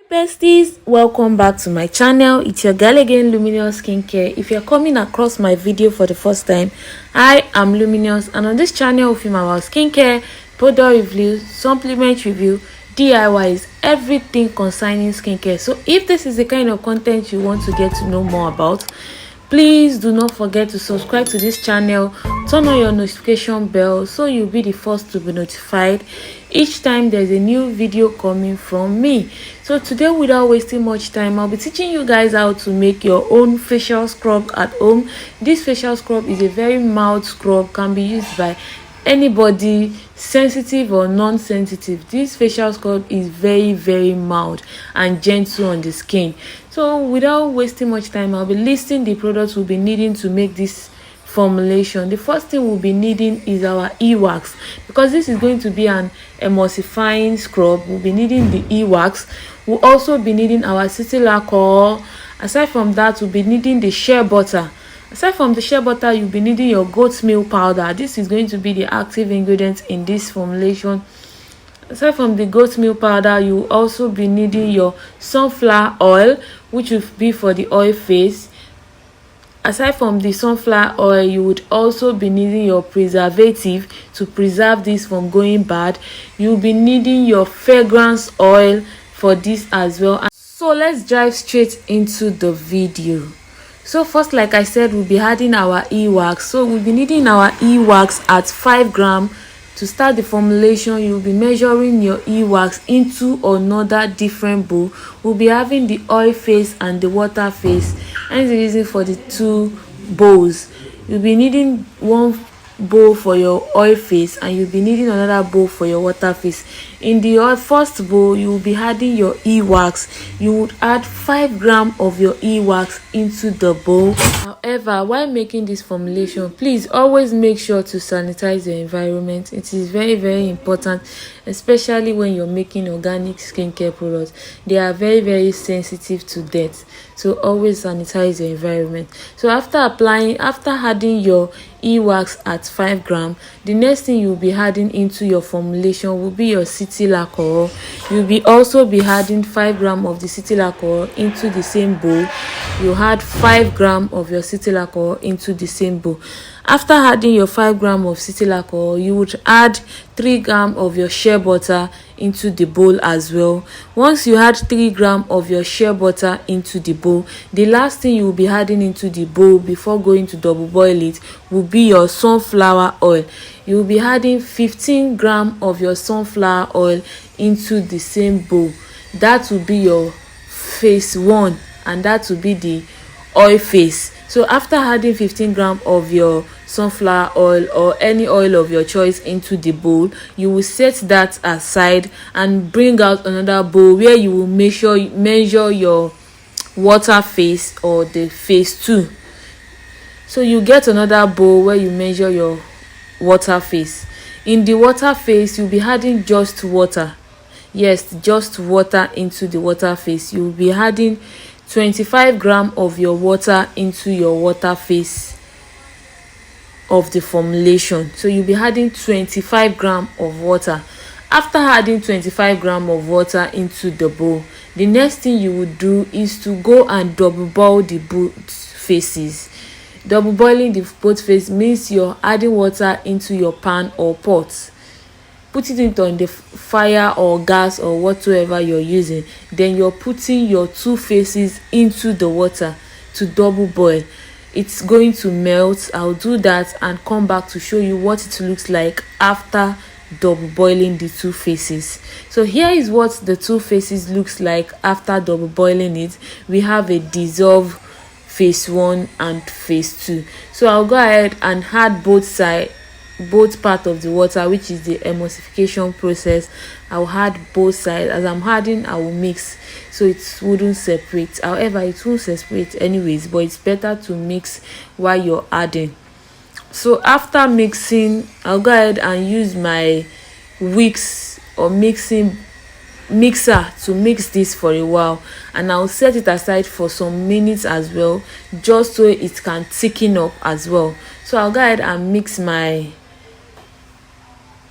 Besties, welcome back to my channel. It's your girl again, Luminous Skincare. If you're coming across my video for the first time, I am Luminous, and on this channel we film about skincare, product reviews, supplement review, DIYs, everything concerning skincare. So if this is the kind of content you want to get to know more about, please do not forget to subscribe to this channel, turn on your notification bell so you'll be the first to be notified each time there's a new video coming from me. So today, without wasting much time, I'll be teaching you guys how to make your own facial scrub at home. This facial scrub is a very mild scrub, can be used by anybody, sensitive or non-sensitive. This facial scrub is very mild and gentle on the skin. So without wasting much time, I'll be listing the products we'll be needing to make this formulation. The first thing we'll be needing is our e-wax, because this is going to be an emulsifying scrub. We'll be needing the e-wax. We'll also be needing our cetyl alcohol. Aside from that, we'll be needing the shea butter. Aside from the shea butter, you'll be needing your goat's milk powder. This is going to be the active ingredient in this formulation. Aside from the goat's milk powder, you will also be needing your sunflower oil, which will be for the oil face. Aside from the sunflower oil, you would also be needing your preservative to preserve this from going bad. You'll be needing your fragrance oil for this as well. So let's dive straight into the video. So first, like I said, we'll be adding our e-wax. So we'll be needing our e-wax at 5 grams. To start the formulation, you'll be measuring your e-wax into another different bowl. We'll be having the oil face and the water face, and the reason for the two bowls. You'll be needing one bowl for your oil face and you'll be needing another bowl for your water face. In the first bowl, you will be adding your e-wax. You would add 5 grams of your e-wax into the bowl. However, while making this formulation, please always make sure to sanitize your environment. It is very important, especially when you're making organic skincare products. They are very sensitive to dirt, so always sanitize your environment. So after adding your e-wax at 5 grams, the next thing you'll be adding into your formulation will be your cetyl alcohol. You'll be also be adding 5 grams of the cetyl alcohol into the same bowl. You add 5 grams of your cetyl alcohol into the same bowl. After adding your 5 grams of cetyl alcohol, you would add 3 grams of your shea butter into the bowl as well. Once you add 3 grams of your shea butter into the bowl, the last thing you will be adding into the bowl before going to double boil it will be your sunflower oil. You will be adding 15 grams of your sunflower oil into the same bowl. That will be your phase 1, and that will be the oil face. So after adding 15 grams of your sunflower oil or any oil of your choice into the bowl, you will set that aside and bring out another bowl where you will measure your water face or the phase 2. So you get another bowl where you measure your water face. In the water face, you'll be adding just water. Yes, just water into the water face. You'll be adding 25 grams of your water into your water face of the formulation. So you'll be adding 25 grams of water. After adding 25 grams of water into the bowl, the next thing you would do is to go and double boil the both faces. Double boiling the both faces means you're adding water into your pan or pot. Put it on the fire or gas or whatsoever you're using. Then you're putting your two faces into the water to double boil. It's going to melt. I'll do that and come back to show you what it looks like after double boiling the two faces. So here is what the two faces looks like after double boiling it. We have a dissolve phase 1 and phase 2. So I'll go ahead and add both part of the water, which is the emulsification process. I'll add both sides. As I'm adding, I will mix so it wouldn't separate. However, it won't separate anyways, but it's better to mix while you're adding. So after mixing, I'll go ahead and use my whisk or mixer to mix this for a while, and I'll set it aside for some minutes as well, just so it can thicken up as well. So I'll go ahead and mix my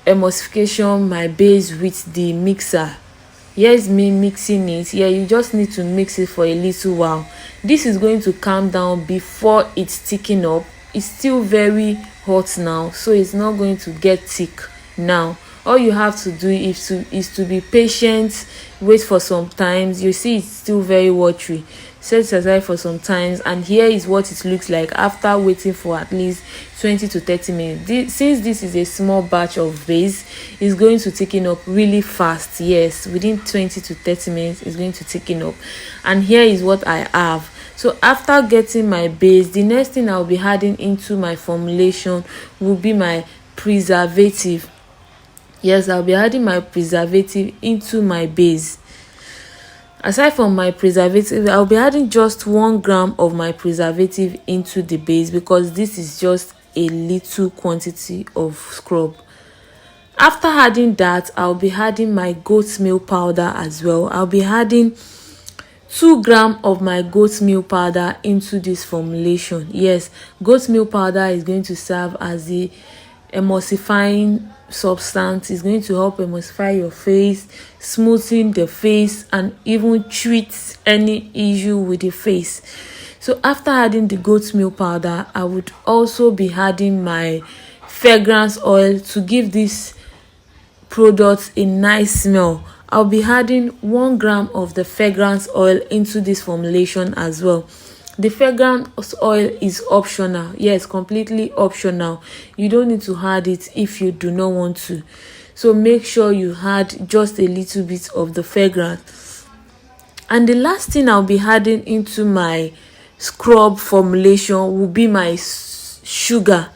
emulsification, my base with the mixer. here's me mixing it. Yeah, you just need to mix it for a little while. This is going to calm down before it's thicking up. It's still very hot now, so it's not going to get thick now. All you have to do is to be patient, wait for some times. You see it's still very watery. Set it aside for some times, and here is what it looks like after waiting for at least 20 to 30 minutes. Since this is a small batch of base, it's going to thicken up really fast. Yes, within 20 to 30 minutes it's going to thicken up. And here is what I have. So after getting my base, the next thing I'll be adding into my formulation will be my preservative. Yes, I'll be adding my preservative into my base. Aside from my preservative, I'll be adding just 1 gram of my preservative into the base, because this is just a little quantity of scrub. After adding that, I'll be adding my goat's milk powder as well. I'll be adding 2 grams of my goat's milk powder into this formulation. Yes, goat's milk powder is going to serve as the emulsifying substance. Is going to help emulsify your face, smoothing the face, and even treat any issue with the face. So after adding the goat's milk powder, I would also be adding my fragrance oil to give this product a nice smell. I'll be adding 1 gram of the fragrance oil into this formulation as well. The fragrance oil is optional. Yes, completely optional. You don't need to add it if you do not want to. So make sure you add just a little bit of the fragrance. And the last thing I'll be adding into my scrub formulation will be my sugar.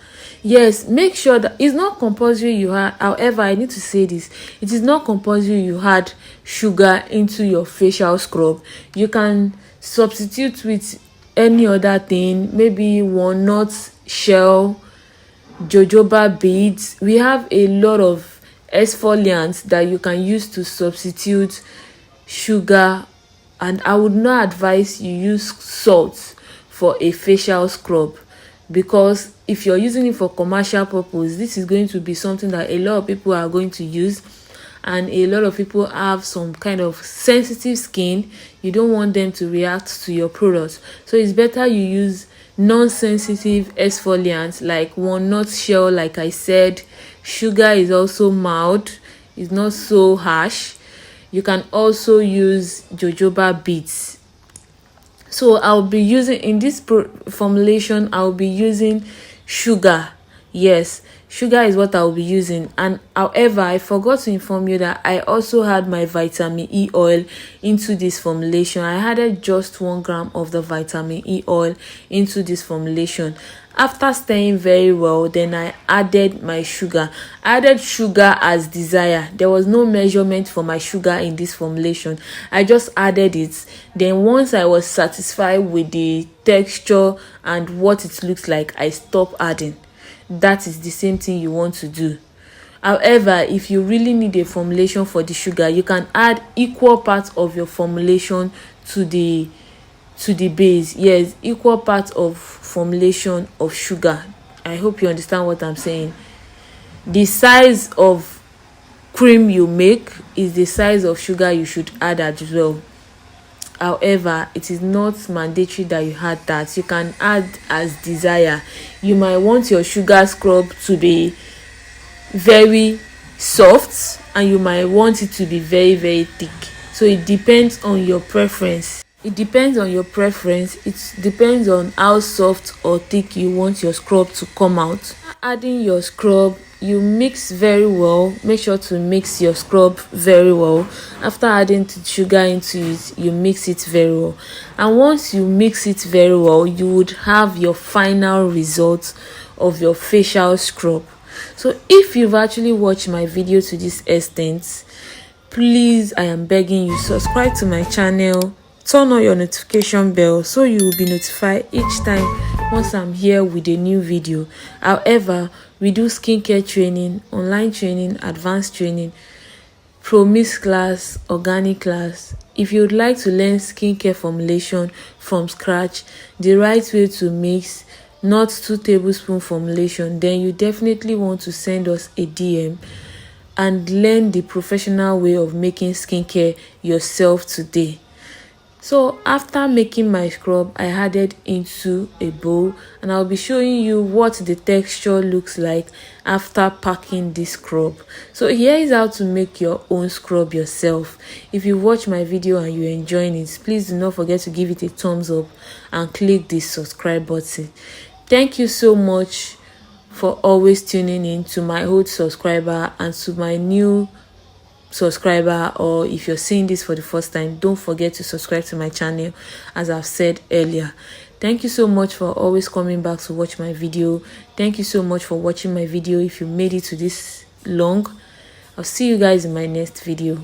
Yes, make sure that it's not compulsory you add. However, I need to say this, it is not compulsory you add sugar into your facial scrub. You can substitute with any other thing, maybe walnut shell, jojoba beads. We have a lot of exfoliants that you can use to substitute sugar, and I would not advise you use salt for a facial scrub, because if you're using it for commercial purpose, this is going to be something that a lot of people are going to use, and a lot of people have some kind of sensitive skin. You don't want them to react to your product, so it's better you use non-sensitive exfoliants like walnut shell. Like I said, sugar is also mild, it's not so harsh. You can also use jojoba beads. So I'll be using in this formulation, I'll be using sugar. Yes, sugar is what I'll be using. And however, I forgot to inform you that I also had my vitamin E oil into this formulation. I added just 1 gram of the vitamin E oil into this formulation. After stirring very well, then I added my sugar. I added sugar as desired. There was no measurement for my sugar in this formulation. I just added it. Then once I was satisfied with the texture and what it looks like, I stopped adding. That is the same thing you want to do. However, if you really need a formulation for the sugar, you can add equal parts of your formulation to the base. Yes, equal parts of formulation of sugar. I hope you understand what I'm saying. The size of cream you make is the size of sugar you should add as well. However, it is not mandatory that you add that. You can add as desire. You might want your sugar scrub to be very soft, and you might want it to be very, very thick. So it depends on your preference. It depends on how soft or thick you want your scrub to come out. Adding your scrub, you mix very well. Make sure to mix your scrub very well. After adding the sugar into it, you mix it very well. And once you mix it very well, you would have your final result of your facial scrub. So if you've actually watched my video to this extent, please, I am begging you, subscribe to my channel, turn on your notification bell so you will be notified each time once I'm here with a new video. However, we do skincare training, online training, advanced training, pro-mix class, organic class. If you would like to learn skincare formulation from scratch, the right way to mix, not 2 tablespoon formulation, then you definitely want to send us a DM. and learn the professional way of making skincare yourself today. So after making my scrub, I added into a bowl, and I'll be showing you what the texture looks like after packing this scrub. So here is how to make your own scrub yourself. If you watch my video and you're enjoying it, please do not forget to give it a thumbs up and click the subscribe button. Thank you so much for always tuning in, to my old subscriber and to my new subscriber, or if you're seeing this for the first time, don't forget to subscribe to my channel as I've said earlier. Thank you so much for always coming back to watch my video. Thank you so much for watching my video. If you made it to this long, I'll see you guys in my next video.